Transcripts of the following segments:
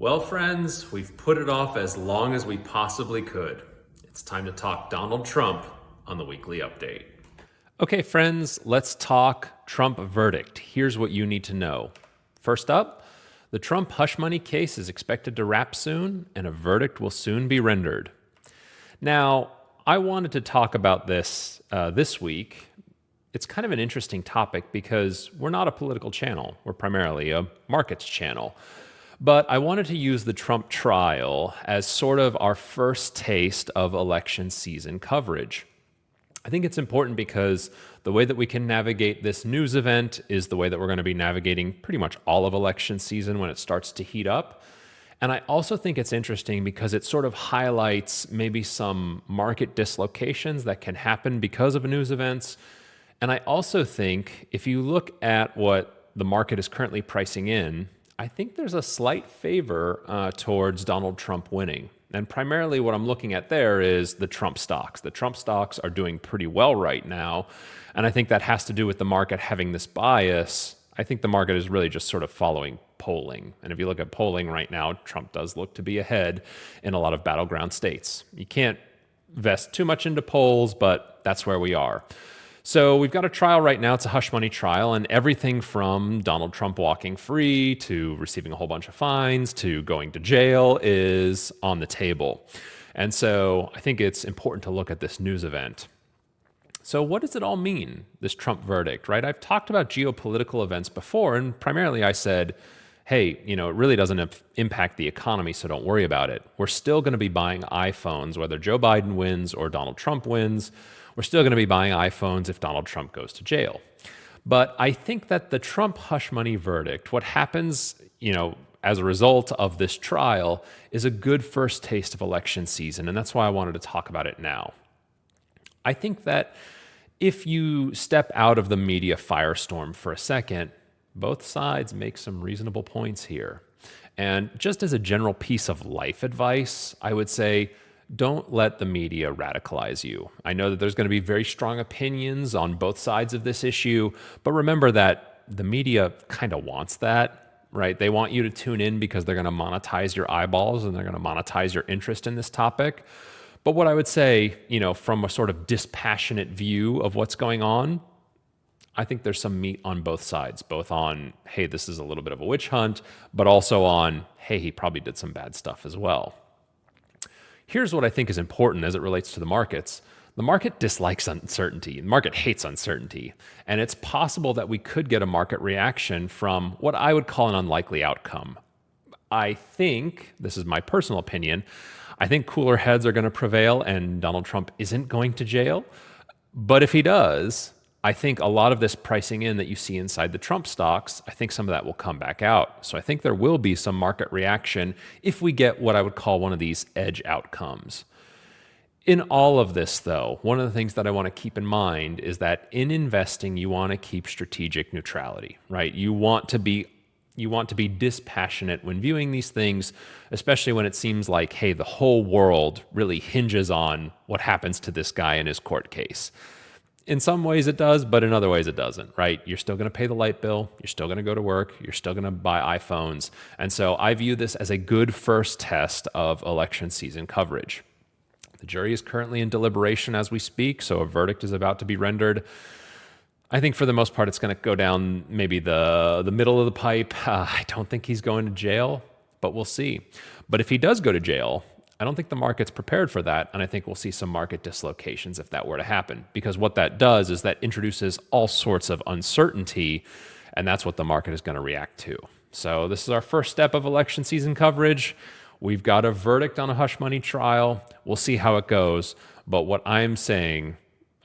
Well, friends, we've put it off as long as we possibly could. It's time to talk Donald Trump on the weekly update. Okay, friends, let's talk Trump verdict. Here's what you need to know. First up, the Trump hush money case is expected to wrap soon, and a verdict will soon be rendered. Now, I wanted to talk about this this week. It's kind of an interesting topic because we're not a political channel. We're primarily a markets channel. But I wanted to use the Trump trial as sort of our first taste of election season coverage. I think it's important because the way that we can navigate this news event is the way that we're going to be navigating pretty much all of election season when it starts to heat up. And I also think it's interesting because it sort of highlights maybe some market dislocations that can happen because of news events. And I also think if you look at what the market is currently pricing in, I think there's a slight favor towards Donald Trump winning. And primarily what I'm looking at there is the Trump stocks. The Trump stocks are doing pretty well right now. And I think that has to do with the market having this bias. I think the market is really just sort of following polling. And if you look at polling right now, Trump does look to be ahead in a lot of battleground states. You can't vest too much into polls, but that's where we are. So we've got a trial right now. It's a hush money trial, and everything from Donald Trump walking free to receiving a whole bunch of fines to going to jail is on the table. And so I think it's important to look at this news event. So what does it all mean, this Trump verdict, right? I've talked about geopolitical events before, and primarily I said, hey, it really doesn't impact the economy, so don't worry about it. We're still going to be buying iPhones, whether Joe Biden wins or Donald Trump wins. We're still going to be buying iPhones if Donald Trump goes to jail. But I think that the Trump hush money verdict, what happens, as a result of this trial, is a good first taste of election season, and that's why I wanted to talk about it now. I think that if you step out of the media firestorm for a second, both sides make some reasonable points here. And just as a general piece of life advice, I would say, don't let the media radicalize you. I know that there's going to be very strong opinions on both sides of this issue, but remember that the media kind of wants that, right? They want you to tune in because they're going to monetize your eyeballs and they're going to monetize your interest in this topic. But what I would say, from a sort of dispassionate view of what's going on, I think there's some meat on both sides, both on, hey, this is a little bit of a witch hunt, but also on, hey, he probably did some bad stuff as well. Here's what I think is important as it relates to the markets. The market dislikes uncertainty. The market hates uncertainty. And it's possible that we could get a market reaction from what I would call an unlikely outcome. I think, this is my personal opinion, I think cooler heads are going to prevail and Donald Trump isn't going to jail. But if he does, I think a lot of this pricing in that you see inside the Trump stocks, I think some of that will come back out. So I think there will be some market reaction if we get what I would call one of these edge outcomes. In all of this, though, one of the things that I want to keep in mind is that in investing, you want to keep strategic neutrality, right? You want to be dispassionate when viewing these things, especially when it seems like, hey, the whole world really hinges on what happens to this guy in his court case. In some ways it does, but in other ways it doesn't, right? You're still going to pay the light bill. You're still going to go to work. You're still going to buy iPhones. And so I view this as a good first test of election season coverage. The jury is currently in deliberation as we speak, so a verdict is about to be rendered. I think for the most part it's going to go down maybe the middle of the pipe. I don't think he's going to jail, but we'll see. But if he does go to jail, I don't think the market's prepared for that, and I think we'll see some market dislocations if that were to happen, because what that does is that introduces all sorts of uncertainty, and that's what the market is going to react to. So this is our first step of election season coverage. We've got a verdict on a hush money trial. We'll see how it goes, but what I'm saying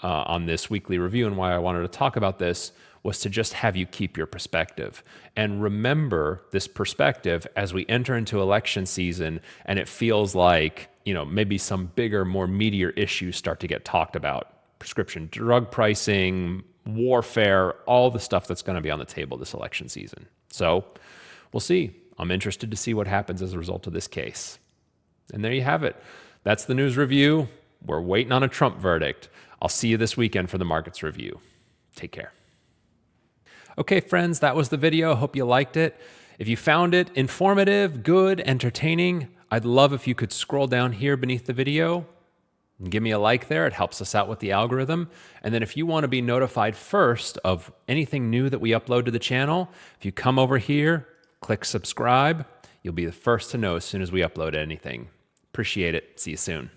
on this weekly review and why I wanted to talk about this was to just have you keep your perspective and remember this perspective as we enter into election season and it feels like, maybe some bigger, more meatier issues start to get talked about. Prescription drug pricing, warfare, all the stuff that's going to be on the table this election season. So we'll see. I'm interested to see what happens as a result of this case. And there you have it. That's the news review. We're waiting on a Trump verdict. I'll see you this weekend for the markets review. Take care. Okay, friends, that was the video. Hope you liked it. If you found it informative, good, entertaining, I'd love if you could scroll down here beneath the video and give me a like there. It helps us out with the algorithm. And then if you want to be notified first of anything new that we upload to the channel, if you come over here, click subscribe, you'll be the first to know as soon as we upload anything. Appreciate it. See you soon.